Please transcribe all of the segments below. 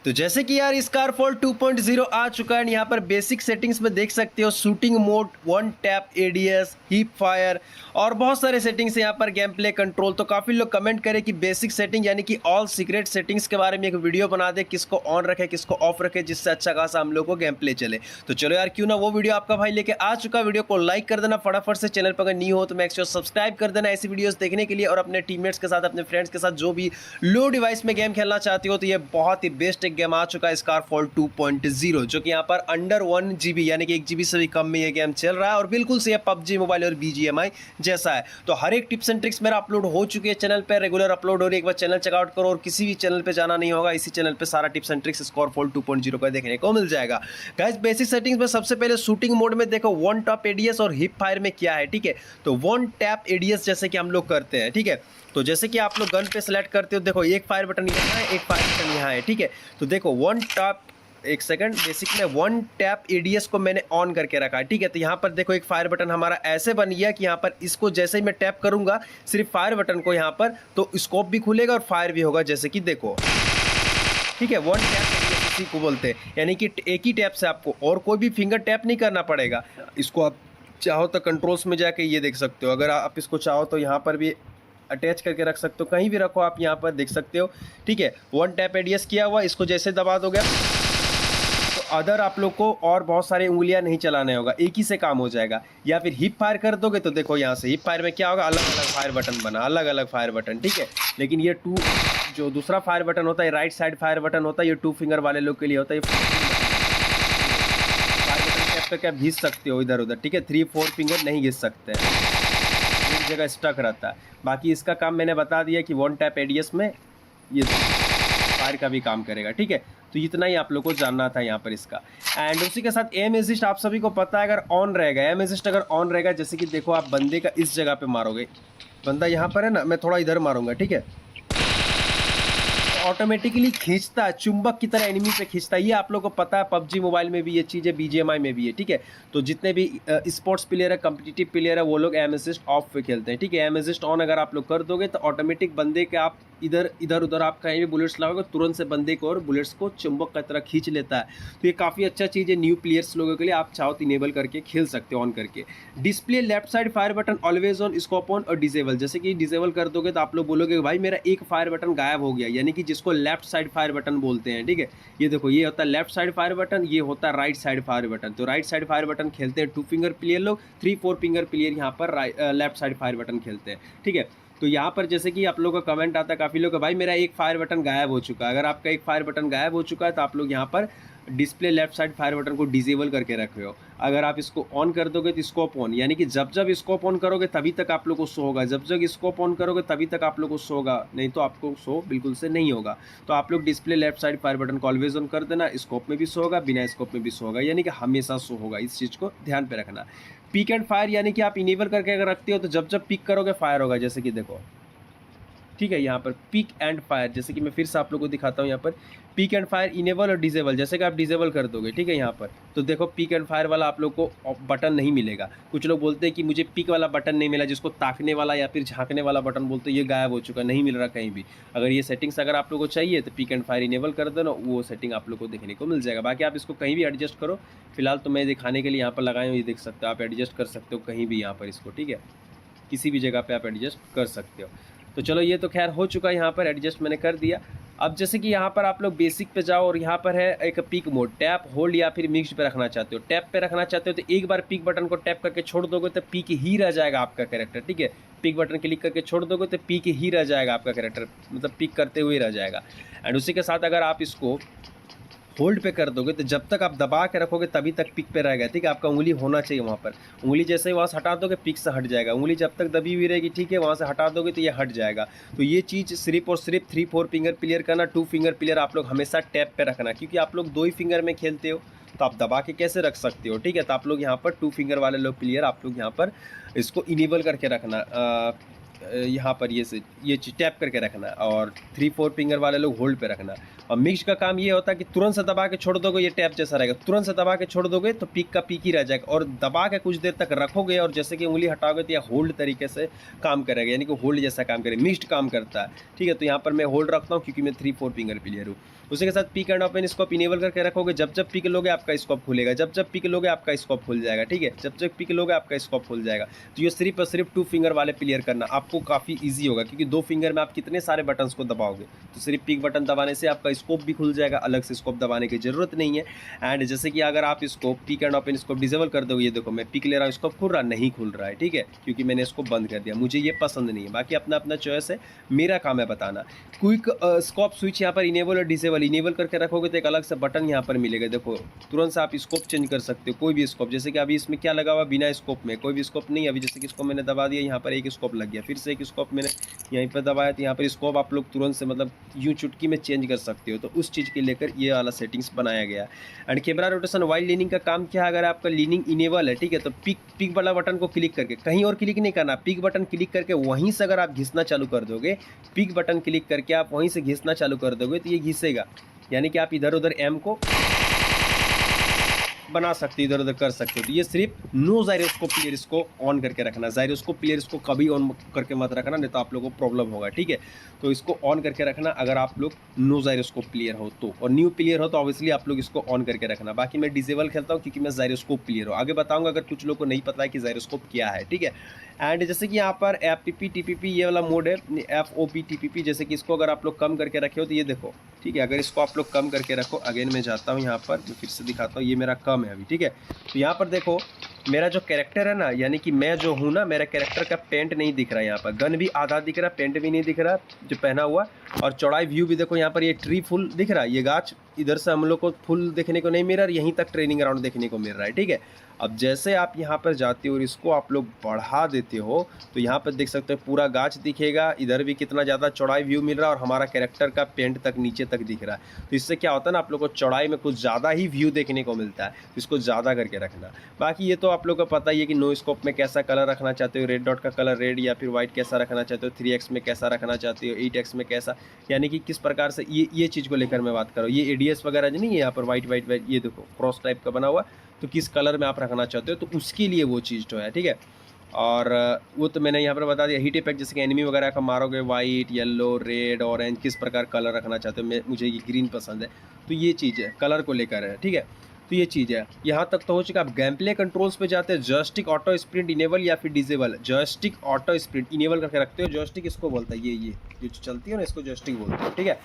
तो जैसे कि यार स्कारफॉल 2.0 आ चुका है। यहाँ पर बेसिक सेटिंग्स में देख सकते हो shooting mode, one tap ADS, heap fire और बहुत सारे सेटिंग्स हैं यहाँ पर, गेम प्ले कंट्रोल। तो काफ़ी लोग कमेंट करें कि बेसिक सेटिंग यानी कि ऑल सीक्रेट सेटिंग्स के बारे में एक वीडियो बना दे, किसको ऑन रखे किसको ऑफ रखे, जिससे अच्छा खासा हम लोग को गेम प्ले चले। तो चलो यार, क्यों ना वो वीडियो आपका भाई लेके आ चुका। वीडियो को लाइक कर देना फटाफट से, चैनल पर अगर न्यू हो तो मेक श्योर सब्सक्राइब कर देना ऐसी वीडियोस देखने के लिए। और अपने टीममेट्स के साथ, अपने फ्रेंड्स के साथ जो भी लो डिवाइस में गेम खेलना चाहते हो तो ये बहुत ही बेस्ट एक गेम आ चुका है, स्कारफॉल 2.0, जो कि यहाँ पर अंडर 1 GB यानी कि 1 GB से भी कम में ये गेम चल रहा है और बिल्कुल से पबजी मोबाइल और BGMI जैसा है। तो हर एक टिप्स एंड ट्रिक्स मेरा अपलोड हो चुकी है चैनल पर, रेगुलर अपलोड हो रही है। एक बार चैनल चेकआउट करो और किसी भी चैनल पे जाना नहीं होगा, इसी चैनल पे सारा टिप्स एंड ट्रिक्स स्कारफॉल 2.0 का देखने को मिल जाएगा। गाइस बेसिक सेटिंग्स में सबसे पहले शूटिंग मोड में देखो वन टैप एडीएस और हिप फायर में क्या है, ठीक है। तो वन टैप एडीएस जैसे कि हम लोग करते हैं, ठीक है। तो जैसे कि आप लोग गन पे सेलेक्ट करते हो, देखो एक फायर बटन यहाँ है, एक फायर बटन यहाँ है, ठीक है। तो देखो वन टैप, एक सेकंड, बेसिक में वन टैप एडीएस को मैंने ऑन करके रखा है, ठीक है। तो यहाँ पर देखो एक फायर बटन हमारा ऐसे बन गया कि यहाँ पर इसको जैसे ही मैं टैप करूंगा सिर्फ फायर बटन को यहाँ पर, तो स्कोप भी खुलेगा और फायर भी होगा, जैसे कि देखो, ठीक है। वन टैप एडीएस इसी को बोलते हैं, यानी कि एक ही टैप से आपको और कोई भी फिंगर टैप नहीं करना पड़ेगा। इसको आप चाहो तो कंट्रोल्स में जाके ये देख सकते हो, अगर आप इसको चाहो तो यहाँ पर भी अटैच करके रख सकते हो, कहीं भी रखो आप, यहाँ पर देख सकते हो, ठीक है। वन टैप एडीएस किया हुआ, इसको जैसे दबा दोगे तो अदर आप लोग को और बहुत सारी उंगलियां नहीं चलाने होगा, एक ही से काम हो जाएगा। या फिर हिप फायर कर दोगे तो देखो यहाँ से हिप फायर में क्या होगा, अलग अलग फायर बटन बना, अलग अलग फायर बटन, ठीक है। लेकिन ये जो दूसरा फायर बटन होता है, राइट साइड फायर बटन होता है, ये 2 फिंगर वाले लोग के लिए होता है। फायर बटन टैप करके आप घिस सकते हो इधर उधर, ठीक है। 3-4 फिंगर नहीं घिस सकते हैं, एक जगह स्टक रहता है। बाकी इसका काम मैंने बता दिया कि वन टैप एडीएस में ये फायर का भी काम करेगा, ठीक है। तो इतना ही आप लोग को जानना था यहाँ पर इसका। एंड उसी के साथ एम असिस्ट आप सभी को पता है, अगर ऑन रहेगा, एम असिस्ट अगर ऑन रहेगा, जैसे कि देखो आप बंदे का इस जगह पे मारोगे, बंदा यहाँ पर है ना, मैं थोड़ा इधर मारूंगा, ठीक है, ऑटोमेटिकली खींचता है, चुंबक की तरह एनिमी पे खींचता है। ये आप लोगों को पता है, पबजी मोबाइल में भी ये चीज़ है, BGMI में भी है, ठीक है। तो जितने भी स्पोर्ट्स प्लेयर है, कम्पिटिटिव प्लेयर है, वो लोग एम असिस्ट ऑफ पे खेलते हैं, ठीक है। एम असिस्ट ऑन अगर आप लोग कर दोगे तो ऑटोमेटिक बंदे के आप इधर उधर आप कहीं भी बुलेट्स लगाओगे, तुरंत से बंदे को और बुलेट्स को चुंबक की तरह खींच लेता है। तो ये काफ़ी अच्छा चीज़ है न्यू प्लेयर्स लोगों के लिए, आप चाहो तो इनेबल करके खेल सकते हो ऑन करके। Display left side fire button always on, scope on और डिसेबल। जैसे कि डिसेबल कर दोगे तो आप लोग बोलोगे भाई मेरा एक फायर बटन गायब हो गया, यानी कि जिसको लेफ्ट साइड फायर बटन बोलते हैं, ठीक है। ये देखो ये होता है लेफ्ट साइड फायर बटन, ये होता है राइट साइड फायर बटन। तो राइट साइड फायर बटन खेलते हैं 2 फिंगर प्लेयर लोग, 3-4 फिंगर प्लेयर यहाँ पर लेफ्ट साइड फायर बटन खेलते हैं, ठीक है। तो यहाँ पर जैसे कि आप लोगों का कमेंट आता है काफ़ी लोग का, भाई मेरा एक फायर बटन गायब हो चुका है। अगर आपका एक फायर बटन गायब हो चुका है तो आप लोग यहाँ पर display left side fire button को डिसेबल करके रख रहे हो। अगर आप इसको ऑन कर दोगे तो स्कोप ऑन, यानी कि जब जब स्कोप ऑन करोगे तभी तक आप लोग को शो होगा, जब जब स्कोप ऑन करोगे तभी तक आप लोग को शो होगा, नहीं तो आपको शो बिल्कुल से नहीं होगा। तो आप लोग display left side fire button को ऑलवेज ऑन कर देना, स्कोप में भी शो होगा, बिना स्कोप में भी शो होगा, यानी कि हमेशा शो होगा। इस चीज़ को ध्यान पे रखना। पिक एंड फायर यानी कि आप इनेबल करके अगर रखते हो तो जब जब पिक करोगे फायर होगा, जैसे कि देखो, ठीक है। यहाँ पर पिक एंड फायर, जैसे कि मैं फिर से आप लोगों को दिखाता हूँ, यहाँ पर पिक एंड फायर इनेबल और डिसेबल, जैसे कि आप डिसेबल कर दोगे, ठीक है। यहाँ पर तो देखो पिक एंड फायर वाला आप लोग को बटन नहीं मिलेगा। कुछ लोग बोलते हैं कि मुझे पिक वाला बटन नहीं मिला, जिसको ताकने वाला या फिर झांकने वाला बटन बोलते हैं, ये गायब हो चुका, नहीं मिल रहा कहीं भी। अगर ये सेटिंग्स अगर आप लोग को चाहिए तो पिक एंड फायर इनेबल कर दो ना, वो सेटिंग आप लोग को देखने को मिल जाएगा। बाकी आप इसको कहीं भी एडजस्ट करो, फिलहाल तो मैं दिखाने के लिए यहाँ पर लगाए हूँ, ये देख सकते हो, आप एडजस्ट कर सकते हो कहीं भी यहाँ पर इसको, ठीक है। किसी भी जगह पे आप एडजस्ट कर सकते हो। तो चलो ये तो खैर हो चुका है, यहाँ पर एडजस्ट मैंने कर दिया। अब जैसे कि यहाँ पर आप लोग बेसिक पे जाओ और यहाँ पर है एक पिक मोड, टैप होल्ड या फिर मिक्स पे रखना चाहते हो। टैप पे रखना चाहते हो तो एक बार पिक बटन को टैप करके छोड़ दोगे तो पिक ही रह जाएगा आपका कैरेक्टर, ठीक है। पिक बटन क्लिक करके छोड़ दोगे तो पिक ही रह जाएगा आपका कैरेक्टर, मतलब पिक करते हुए रह जाएगा। एंड उसी के साथ अगर आप इसको होल्ड पे कर दोगे तो जब तक आप दबा के रखोगे तभी तक पिक पे रहेगा, ठीक है। आपका उंगली होना चाहिए वहाँ पर, उंगली जैसे ही वहाँ से हटा दोगे पिक से हट जाएगा। उंगली जब तक दबी हुई रहेगी, ठीक है, वहाँ से हटा दोगे तो ये हट जाएगा। तो ये चीज़ सिर्फ और सिर्फ 3-4 फिंगर प्लेयर करना, 2 फिंगर प्लेयर आप लोग हमेशा टैप पे रखना, क्योंकि आप लोग 2 ही फिंगर में खेलते हो तो आप दबा के कैसे रख सकते हो, ठीक है। तो आप लोग यहाँ पर 2 फिंगर वाले लोग प्लेयर आप लोग यहाँ पर इसको इनेबल करके रखना, यहाँ पर ये चीज़ टैप करके रखना, और 3-4 फिंगर वाले लोग होल्ड पे रखना। और मिक्स का काम ये होता है कि तुरंत से दबा के छोड़ दोगे, ये टैप जैसा रहेगा, तुरंत से दबा के छोड़ दोगे तो पिक का पिक ही रह जाएगा, और दबा के कुछ देर तक रखोगे और जैसे कि उंगली हटाओगे तो यह होल्ड तरीके से काम करेगा, यानी कि होल्ड जैसा काम करेगा, मिक्स्ड काम करता है। ठीक है, तो यहाँ पर मैं होल्ड रखता हूँ क्योंकि मैं 3-4 फिंगर प्लेयर हूँ। उसी के साथ pick and open scope enable करके रखोगे, जब जब पिक लोगे आपका स्कोप खुलेगा, जब जब पिक लोगे आपका स्कोप खुल जाएगा। ठीक है, जब जब पिक लोगे आपका स्कोप खुल जाएगा। तो ये सिर्फ और सिर्फ 2 फिंगर वाले प्लेयर करना आपको काफ़ी ईजी होगा, क्योंकि 2 फिंगर में आप कितने सारे बटन्स को दबाओगे। तो सिर्फ पिक बटन दबाने से आपका स्कोप भी खुल जाएगा, अलग से स्कोप दबाने की ज़रूरत नहीं है। एंड जैसे कि अगर आप इसको pick and open scope disable कर दोगे, ये देखो मैं पिक ले रहा हूँ, स्कोप खुल रहा नहीं खुल रहा है। ठीक है, क्योंकि मैंने इसको बंद कर दिया, मुझे ये पसंद नहीं है। बाकी अपना अपना चॉइस है, मेरा काम है बताना। क्विक स्कोप स्विच यहाँ पर इनेबल और डिसेबल, इनेबल करके रखोगे तो एक अलग से बटन यहाँ पर मिलेगा। देखो तुरंत से आप स्कोप चेंज कर सकते हो, कोई भी स्कोप। जैसे कि अभी इसमें क्या लगा हुआ, बिना स्कोप में कोई भी स्कोप नहीं। अभी जैसे कि इसको मैंने दबा दिया, यहाँ पर एक स्कोप लग गया, फिर से एक स्कोप मैंने यहीं पर दबाया तो यहाँ पर स्कोप आप लोग तुरंत से मतलब यूँ चुटकी में चेंज कर सकते हो। तो उस चीज़ के लेकर ये वाला सेटिंग्स बनाया गया। And camera rotation wide leaning का काम क्या है, अगर आपका लीनिंग इनेबल है, ठीक है, तो पिक वाला बटन को क्लिक करके, कहीं और क्लिक नहीं करना, पिक बटन क्लिक करके वहीं से अगर आप घिसना चालू कर दोगे, पिक बटन क्लिक करके आप वहीं से घिसना चालू कर दोगे तो ये घिसेगा, यानी कि आप इधर उधर एम को बना सकते हो, इधर उधर कर सकते हो। तो ये सिर्फ नो जायरोस्कोप प्लेयर इसको ऑन करके रखना, जायरोस्कोप प्लेयर इसको कभी ऑन करके मत रखना, नहीं तो आप लोगों को प्रॉब्लम होगा। ठीक है, तो इसको ऑन करके रखना अगर आप लोग नो जायरोस्कोप प्लेयर हो तो, और न्यू प्लेयर हो तो ऑब्वियसली आप लोग इसको ऑन करके रखना। बाकी मैं डिसेबल खेलता हूँ क्योंकि मैं जायरोस्कोप प्लेयर हूँ, आगे बताऊँगा अगर कुछ लोग को नहीं पता है कि जायरोस्कोप क्या है। ठीक है, एंड जैसे कि यहाँ पर FPP TPP ये वाला मोड है, FOP TPP, जैसे कि इसको अगर आप लोग कम करके रखे हो तो ये देखो। ठीक है, अगर इसको आप लोग कम करके रखो, अगेन मैं जाता हूँ यहाँ पर, मैं फिर से दिखाता हूँ, ये मेरा कम है अभी। ठीक है, तो यहाँ पर देखो मेरा जो कैरेक्टर है ना, यानी कि मैं जो हूँ ना, मेरा कैरेक्टर का पेंट नहीं दिख रहा है। यहाँ पर गन भी आधा दिख रहा है, पेंट भी नहीं दिख रहा जो पहना हुआ, और चौड़ाई व्यू भी देखो। यहाँ पर ये ट्री फुल दिख रहा है, ये गाछ इधर से हम लोग को फुल देखने को नहीं मिल रहा, यहीं तक ट्रेनिंग ग्राउंड देखने को मिल रहा है। ठीक है, अब जैसे आप यहाँ पर जाते हो और इसको आप लोग बढ़ा देते हो तो यहाँ पर देख सकते हो पूरा गाछ दिखेगा, इधर भी कितना ज़्यादा चौड़ाई व्यू मिल रहा है, और हमारा कैरेक्टर का पेंट तक नीचे तक दिख रहा है। तो इससे क्या होता है ना, आप लोग को चौड़ाई में कुछ ज़्यादा ही व्यू देखने को मिलता है, तो इसको ज़्यादा करके रखना। बाकी ये तो आप लोग को पता ही है कि नो स्कोप में कैसा कलर रखना चाहते हो, रेड डॉट का कलर रेड या फिर वाइट कैसा रखना चाहते हो, 3x में कैसा रखना चाहते हो, 8x में कैसा, यानी कि किस प्रकार से ये चीज़ को लेकर मैं बात करूँ। ये ADS वगैरह नहीं है, यहाँ पर वाइट वाइट वाइट ये देखो क्रॉस टाइप का बना हुआ, तो किस कलर में आप रखना चाहते हो, तो उसके लिए वो चीज़ तो है। ठीक है, और वो तो मैंने यहाँ पर बता दिया। हीट इफेक्ट जैसे कि एनिमी वगैरह का मारोगे, वाइट, येलो, रेड, ऑरेंज, किस प्रकार कलर रखना चाहते हो। मुझे ये ग्रीन पसंद है, तो ये चीज़ है कलर को लेकर है। ठीक है, तो ये चीज़ है, यहाँ तक तो हो चुका। आप गेम प्ले कंट्रोल्स पे जाते हैं, जॉयस्टिक ऑटो स्प्रिंट इनेबल या फिर disable. Joystick auto sprint enable करके रखते हो, जॉयस्टिक इसको बोलता है, ये जो चलती है ना, इसको जॉयस्टिक बोलते हैं। ठीक है,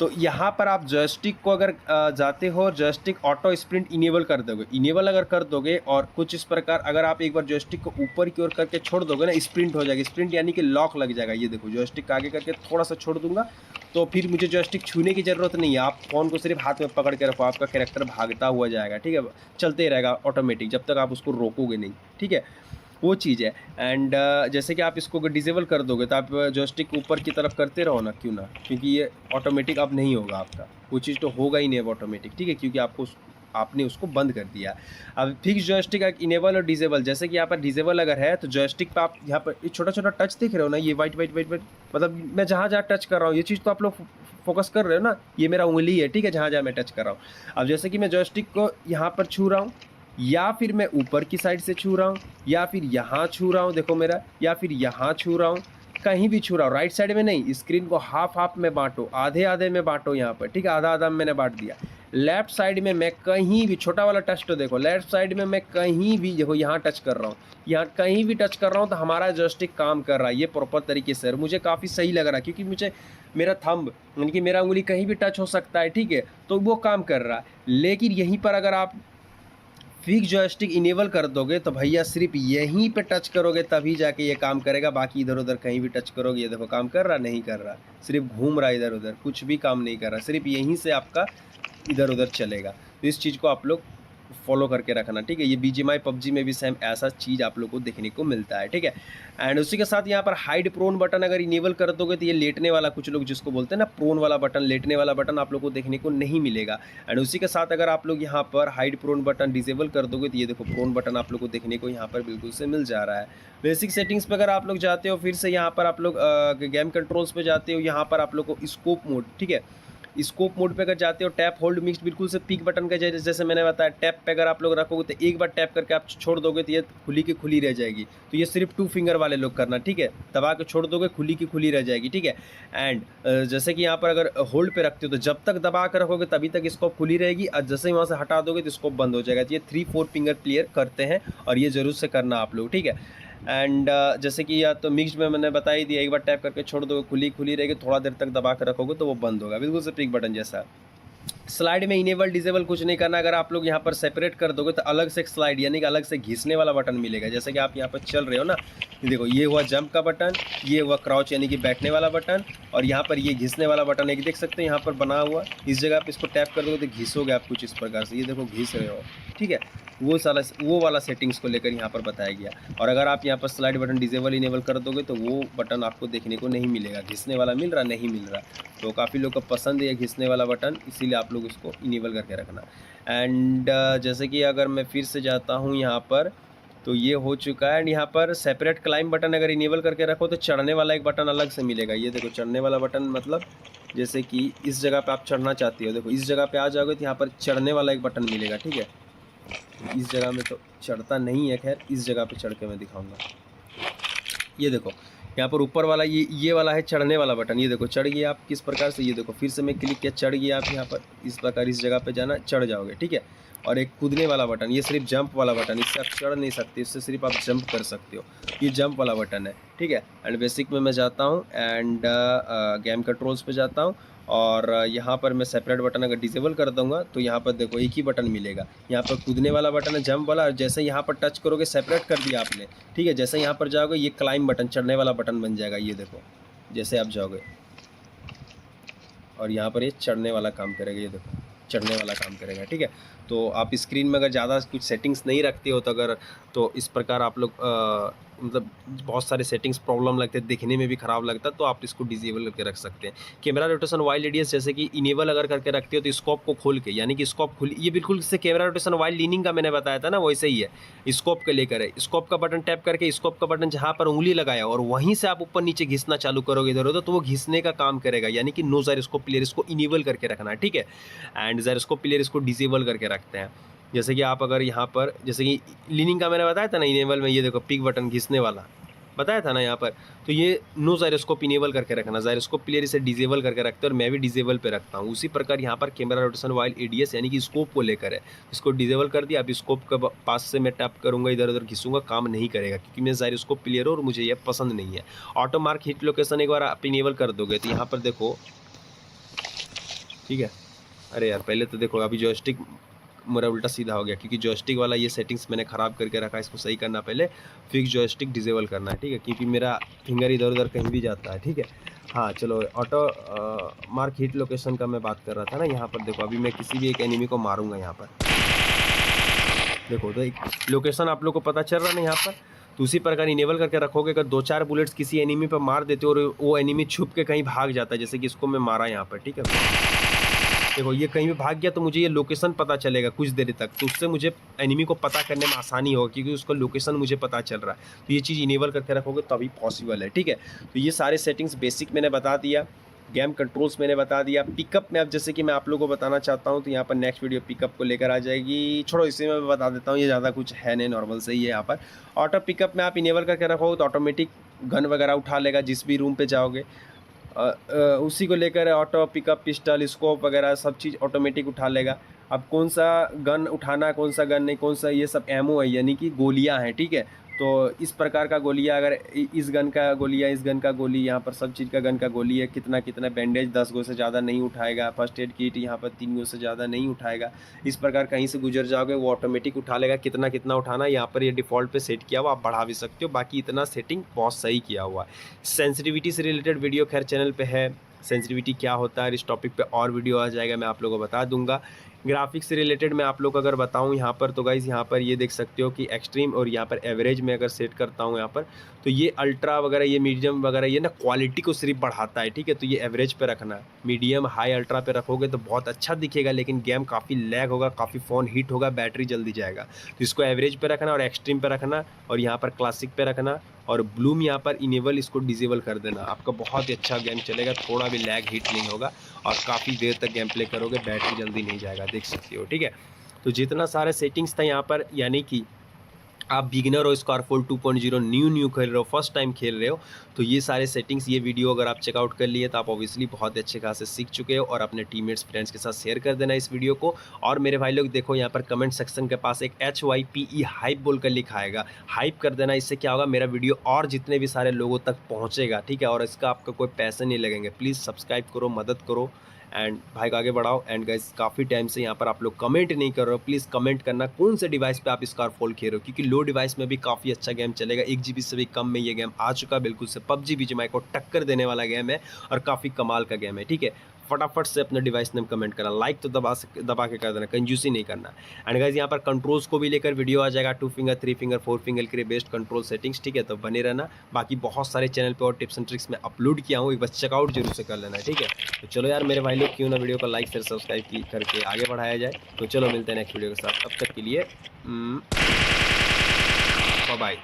तो यहाँ पर आप जॉयस्टिक को अगर जाते हो, जॉयस्टिक ऑटो स्प्रिंट इनेबल कर दोगे, इनेबल अगर कर दोगे, और कुछ इस प्रकार अगर आप एक बार जॉयस्टिक को ऊपर की ओर करके छोड़ दोगे ना, स्प्रिंट हो जाएगा। स्प्रिंट यानी कि लॉक लग जाएगा। ये देखो जॉयस्टिक आगे करके थोड़ा सा छोड़ दूंगा तो फिर मुझे जॉयस्टिक छूने की ज़रूरत नहीं है, आप फ़ोन को सिर्फ हाथ में पकड़ के रखो, आपका कैरेक्टर भागता हुआ जाएगा। ठीक है, चलते रहेगा ऑटोमेटिक जब तक आप उसको रोकोगे नहीं। ठीक है, वो चीज़ है। एंड जैसे कि आप इसको अगर डिसेबल कर दोगे तो आप जॉयस्टिक ऊपर की तरफ करते रहो ना, क्यों ना, क्योंकि ये ऑटोमेटिक अब नहीं होगा आपका, वो चीज़ तो होगा ही नहीं अब ऑटोमेटिक। ठीक है, क्योंकि आपने उसको बंद कर दिया। अब फिक्स जॉयस्टिक इनेबल और डिसेबल, जैसे कि यहाँ पर डिसेबल अगर है तो जॉयस्टिक पे आप यहाँ पर छोटा छोटा टच देख रहे हो ना, ये वाइट वाइट वाइट वाइट, मतलब मैं जहाँ जहाँ टच कर रहा हूँ, ये चीज़ तो आप लोग फोकस कर रहे हो ना, ये मेरा उंगली है। ठीक है, जहाँ जहाँ मैं टच कर रहा हूँ। अब जैसे कि मैं जॉयस्टिक को यहाँ पर छू रहा हूँ, या फिर मैं ऊपर की साइड से छू रहा हूँ, या फिर यहाँ छू रहा हूँ, देखो मेरा, या फिर यहाँ छू रहा हूँ, कहीं भी छू रहा हूँ। राइट साइड में नहीं, स्क्रीन को हाफ हाफ में बांटो, आधे आधे में बांटो यहाँ पर। ठीक है, आधा आधा मैंने बांट दिया। लेफ्ट साइड में मैं कहीं भी, छोटा वाला टच तो देखो, लेफ्ट साइड में मैं कहीं भी, देखो यहाँ टच कर रहा हूँ, यहाँ कहीं भी टच कर रहा हूँ तो हमारा जॉयस्टिक काम कर रहा है ये प्रॉपर तरीके से। मुझे काफ़ी सही लग रहा है क्योंकि मुझे मेरा थंब यानी कि मेरा उंगली कहीं भी टच हो सकता है। ठीक है, तो वो काम कर रहा है। लेकिन यहीं पर अगर आप फिक्स जॉयस्टिक इनेबल कर दोगे तो भैया सिर्फ यहीं पे टच करोगे तभी जाके ये काम करेगा, बाकी इधर उधर कहीं भी टच करोगे, ये देखो काम कर रहा नहीं कर रहा, सिर्फ घूम रहा इधर उधर, कुछ भी काम नहीं कर रहा, सिर्फ यहीं से आपका इधर उधर चलेगा। तो इस चीज़ को आप लोग फॉलो करके रखना, ठीक है। ये BGMI PUBG में भी सेम ऐसा चीज़ आप लोग को देखने को मिलता है, ठीक है। एंड उसी के साथ यहाँ पर हाइड प्रोन बटन अगर इनेबल कर दोगे तो ये लेटने वाला, कुछ लोग जिसको बोलते हैं ना प्रोन वाला बटन, लेटने वाला बटन आप लोग को देखने को नहीं मिलेगा। एंड उसी के साथ अगर आप लोग यहाँ पर हाइड प्रोन बटन डिसेबल कर दोगे तो ये देखो प्रोन बटन आप लोग को देखने को यहाँ पर बिल्कुल से मिल जा रहा है। बेसिक सेटिंग्स पर अगर आप लोग जाते हो, फिर से यहाँ पर आप लोग गेम कंट्रोल्स पे जाते हो, यहाँ पर आप लोग को स्कोप मोड, ठीक है, स्कोप मोड पे अगर जाते हो, टैप होल्ड मिक्स्ड बिल्कुल से पिक बटन का जैसे मैंने बताया, टैप पे अगर आप लोग रखोगे तो एक बार टैप करके आप छोड़ दोगे तो ये खुली की खुली रह जाएगी। तो ये सिर्फ 2 फिंगर वाले लोग करना, ठीक है, दबा के छोड़ दोगे खुली की खुली रह जाएगी, ठीक है। एंड जैसे कि यहाँ पर अगर होल्ड पे रखते हो तो जब तक दबा कर रखोगे तभी तक स्कोप खुली रहेगी, और जैसे ही वहाँ से हटा दोगे तो स्कोप बंद हो जाएगा। तो ये 3-4 फिंगर क्लियर करते हैं और ये जरूर से करना आप लोग, ठीक है। एंड जैसे कि या तो मिक्स्ड में मैंने बता ही दिया, एक बार टैप करके छोड़ दोगे खुली खुली रहेगी, थोड़ा देर तक दबा कर रखोगे तो वो बंद होगा, बिल्कुल से पिक बटन जैसा। स्लाइड में इनेबल डिसेबल कुछ नहीं करना, अगर आप लोग यहाँ पर सेपरेट कर दोगे तो अलग से एक स्लाइड यानी कि अलग से घिसने वाला बटन मिलेगा। जैसे कि आप यहाँ पर चल रहे हो ना, देखो ये हुआ जंप का बटन, ये हुआ क्राउच यानी कि बैठने वाला बटन, और यहाँ पर ये घिसने वाला बटन एक देख सकते हैं यहाँ पर बना हुआ, इस जगह पर इसको टैप कर दोगे तो घिसोगे आप कुछ इस प्रकार से, ये देखो घिस रहे हो, ठीक है। वो वाला सेटिंग्स को लेकर यहाँ पर बताया गया। और अगर आप यहाँ पर स्लाइड बटन डिसेबल इनेबल कर दोगे तो वो बटन आपको देखने को नहीं मिलेगा, घिसने वाला मिल रहा नहीं मिल रहा। तो काफ़ी लोग को पसंद है घिसने वाला बटन, इसीलिए आप लोग इसको इनेबल करके रखना। एंड जैसे कि अगर मैं फिर से जाता हूँ यहाँ पर, तो ये हो चुका है। एंड यहाँ पर सेपरेट क्लाइंब बटन अगर इनेबल करके रखो तो चढ़ने वाला एक बटन अलग से मिलेगा। ये देखो चढ़ने वाला बटन, मतलब जैसे कि इस जगह पे आप चढ़ना चाहते हो, देखो इस जगह पे आ जाओगे तो यहाँ पर चढ़ने वाला एक बटन मिलेगा, ठीक है। इस जगह में तो चढ़ता नहीं है, खैर इस जगह पे चढ़ के मैं दिखाऊंगा। ये देखो यहाँ पर ऊपर वाला ये वाला है चढ़ने वाला बटन, ये देखो चढ़ गए आप किस प्रकार से, ये देखो फिर से मैं क्लिक किया चढ़ गया आप, यहाँ पर इस प्रकार इस जगह पे जाना चढ़ जाओगे, ठीक है। और एक कूदने वाला बटन, ये सिर्फ जंप वाला बटन, इससे आप चढ़ नहीं सकते, इससे सिर्फ आप जंप कर सकते हो, ये जंप वाला बटन है, ठीक है। एंड बेसिक में मैं जाता हूँ एंड गेम कंट्रोल्स पे जाता हूँ, और यहाँ पर मैं सेपरेट बटन अगर डिसेबल कर दूंगा तो यहाँ पर देखो एक ही बटन मिलेगा, यहाँ पर कूदने वाला बटन है, जंप वाला, और जैसे यहाँ पर टच करोगे सेपरेट कर दिया आपने, ठीक है। जैसे यहाँ पर जाओगे ये क्लाइंब बटन चढ़ने वाला बटन बन जाएगा, ये देखो जैसे आप जाओगे और यहाँ पर ये चढ़ने वाला काम करेगा, ये देखो चढ़ने वाला काम करेगा, ठीक है। तो आप स्क्रीन में अगर ज़्यादा कुछ सेटिंग्स नहीं रखते हो तो अगर तो इस प्रकार आप लोग मतलब बहुत सारे सेटिंग्स प्रॉब्लम लगते हैं, दिखने में भी ख़राब लगता है, तो आप इसको डिसेबल करके रख सकते हैं। कैमरा रोटेशन वाइल रेडियस जैसे कि इनेबल अगर करके रखते हो तो स्कोप को खोल के, यानी कि स्कोप खुली, ये बिल्कुल से कैमरा रोटेशन वाइल लीनिंग का मैंने बताया था ना, वैसे ही है स्कोप के लेकर है। स्कोप का बटन टैप करके स्कोप का बटन जहाँ पर उंगली लगाया और वहीं से आप ऊपर नीचे घिसना चालू करोगे इधर उधर, तो वो घिसने का काम करेगा, यानी कि नो जायरोस्कोप प्लेयर इसको इनेबल करके रखना है, ठीक है। एंड जायरोस्कोप प्लेयर इसको डिसेबल करके रखते हैं। जैसे कि आप अगर यहाँ पर जैसे कि लीनिंग का मैंने बताया था ना इनेबल में, ये देखो पिक बटन घिसने वाला बताया था ना यहाँ पर, तो ये नो जायरोस्कोप इनेबल करके रखना, जायरोस्कोप प्लेयर इसे डिसेबल करके रखते हैं और मैं भी डिसेबल पे रखता हूँ। उसी प्रकार यहाँ पर कैमरा रोटेशन वाइल एडीएस यानी कि स्कोप को लेकर है, इसको डिसेबल कर दिया। अब स्कोप के पास से मैं टैप करूँगा इधर उधर घिसूंगा, काम नहीं करेगा क्योंकि मैं जायरोस्कोप प्लेयर हूँ और मुझे ये पसंद नहीं है। ऑटो मार्क हिट लोकेशन एक बार आप इनेबल कर दोगे तो यहाँ पर देखो, ठीक है। अरे यार पहले तो देखो अभी जॉयस्टिक मेरा उल्टा सीधा हो गया क्योंकि जॉयस्टिक वाला ये सेटिंग्स मैंने ख़राब करके रखा है, इसको सही करना पहले, फिक्स जॉयस्टिक डिसेबल करना है, ठीक है, क्योंकि मेरा फिंगर इधर उधर कहीं भी जाता है, ठीक है। हाँ चलो ऑटो मार्क हिट लोकेशन का मैं बात कर रहा था ना, यहाँ पर देखो अभी मैं किसी भी एक एनिमी को मारूंगा, यहाँ पर देखो तो एक लोकेशन आप लोग को पता चल रहा ना यहाँ पर, तो उसी प्रकार इनेबल करके रखोगे। अगर 2-4 बुलेट्स किसी एनिमी पर मार देते हो और वो एनिमी छुप के कहीं भाग जाता है, जैसे कि इसको मैं मारा यहाँ पर, ठीक है, देखो ये कहीं भी भाग गया तो मुझे ये लोकेशन पता चलेगा कुछ देर तक, तो उससे मुझे एनिमी को पता करने में आसानी होगी क्योंकि उसका लोकेशन मुझे पता चल रहा है। तो ये चीज़ इनेबल करके रखोगे तभी पॉसिबल है, ठीक है। तो ये सारे सेटिंग्स बेसिक मैंने बता दिया, गेम कंट्रोल्स मैंने बता दिया। पिकअप में अब जैसे कि मैं आप लोगों को बताना चाहता हूँ तो यहाँ पर नेक्स्ट वीडियो पिकअप को लेकर आ जाएगी, छोड़ो इसी में मैं बता देता हूँ, ये ज़्यादा कुछ है नहीं, नॉर्मल से ही है। यहाँ पर ऑटो पिकअप में आप इनेबल करके रखोगे तो ऑटोमेटिक गन वगैरह उठा लेगा जिस भी रूम पर जाओगे, उसी को लेकर ऑटो पिकअप पिस्टल स्कोप वगैरह सब चीज़ ऑटोमेटिक उठा लेगा। अब कौन सा गन उठाना है कौन सा गन नहीं, कौन सा, ये सब एमओ है यानी कि गोलियां हैं, ठीक है। तो इस प्रकार का गोलियां, अगर इस गन का गोलियां, इस गन का गोली, यहाँ पर सब चीज़ का गन का गोली है, कितना कितना बैंडेज 10 गो से ज़्यादा नहीं उठाएगा, फर्स्ट एड किट यहाँ पर 3 गो से ज़्यादा नहीं उठाएगा। इस प्रकार कहीं से गुजर जाओगे वो ऑटोमेटिक उठा लेगा, कितना कितना उठाना यहाँ पर ये डिफ़ॉल्ट पे सेट किया हुआ, आप बढ़ा भी सकते हो, बाकी इतना सेटिंग बहुत सही किया हुआ है। सेंसिटिविटी से रिलेटेड वीडियो खैर चैनल पर है, सेंसिटिविटी क्या होता है इस टॉपिक पे और वीडियो आ जाएगा, मैं आप लोगों को बता दूंगा। ग्राफिक्स से रिलेटेड मैं आप लोग को अगर बताऊं यहाँ पर, तो गाइज़ यहाँ पर ये देख सकते हो कि एक्सट्रीम और यहाँ पर एवरेज में अगर सेट करता हूँ यहाँ पर, तो ये अल्ट्रा वगैरह, ये मीडियम वगैरह, ये ना क्वालिटी को सिर्फ बढ़ाता है, ठीक है। तो ये एवरेज पे रखना, मीडियम हाई अल्ट्रा पे रखोगे तो बहुत अच्छा दिखेगा, लेकिन गेम काफ़ी लैग होगा, काफ़ी फ़ोन हीट होगा, बैटरी जल्दी जाएगा। तो इसको एवरेज पे रखना और एक्सट्रीम पे रखना, और यहाँ पर क्लासिक पे रखना, और ब्लूम यहाँ पर इनेबल, इसको डिसेबल कर देना। आपका बहुत ही अच्छा गेम चलेगा, थोड़ा भी लैग हीट नहीं होगा और काफ़ी देर तक गेम प्ले करोगे, बैटरी जल्दी नहीं जाएगा, देख सकते हो, ठीक है। तो जितना सारे सेटिंग्स था यहाँ पर, यानी कि आप बिगिनर हो, स्कारफोल 2.0 न्यू खेल रहे हो, फर्स्ट टाइम खेल रहे हो, तो ये सारे सेटिंग्स, ये वीडियो अगर आप चेकआउट कर लिए तो आप ऑब्वियसली बहुत अच्छे खासे सीख चुके हो, और अपने टीममेट्स फ्रेंड्स के साथ शेयर कर देना इस वीडियो को। और मेरे भाई लोग देखो, यहाँ पर कमेंट सेक्शन के पास एक HYPE हाइप बोल कर लिखा आएगा, हाइप कर देना। इससे क्या होगा, मेरा वीडियो और जितने भी सारे लोगों तक पहुँचेगा, ठीक है, और इसका आपका कोई पैसे नहीं लगेंगे। प्लीज़ सब्सक्राइब करो, मदद करो एंड भाई को आगे बढ़ाओ। एंड गाइस, काफ़ी टाइम से यहाँ पर आप लोग कमेंट नहीं कर रहे हो, प्लीज़ कमेंट करना कौन से डिवाइस पे आप स्कारफॉल खेल रहे हो, क्योंकि लो डिवाइस में भी काफ़ी अच्छा गेम चलेगा। 1 GB से भी कम में ये गेम आ चुका है, बिल्कुल से PUBG BGMI को टक्कर देने वाला गेम है और काफ़ी कमाल का गेम है, ठीक है। फटाफट से अपने डिवाइस नेम कमेंट करना, लाइक तो दबा के कर देना, कंजूसी नहीं करना। एंड गाइस, यहाँ पर कंट्रोल्स को भी लेकर वीडियो आ जाएगा, 2 फिंगर 3 फिंगर 4 फिंगर के लिए बेस्ट कंट्रोल सेटिंग्स, ठीक है। तो बने रहना, बाकी बहुत सारे चैनल पे और टिप्स एंड ट्रिक्स में अपलोड किया हूँ, एक बार चेकआउट जरूर से कर लेना, ठीक है। तो चलो यार मेरे भाई लोग, क्यों ना वीडियो को लाइक शेयर सब्सक्राइब करके आगे बढ़ाया जाए। तो चलो मिलते हैं नेक्स्ट वीडियो के साथ, तब तक के लिए बाय बाय।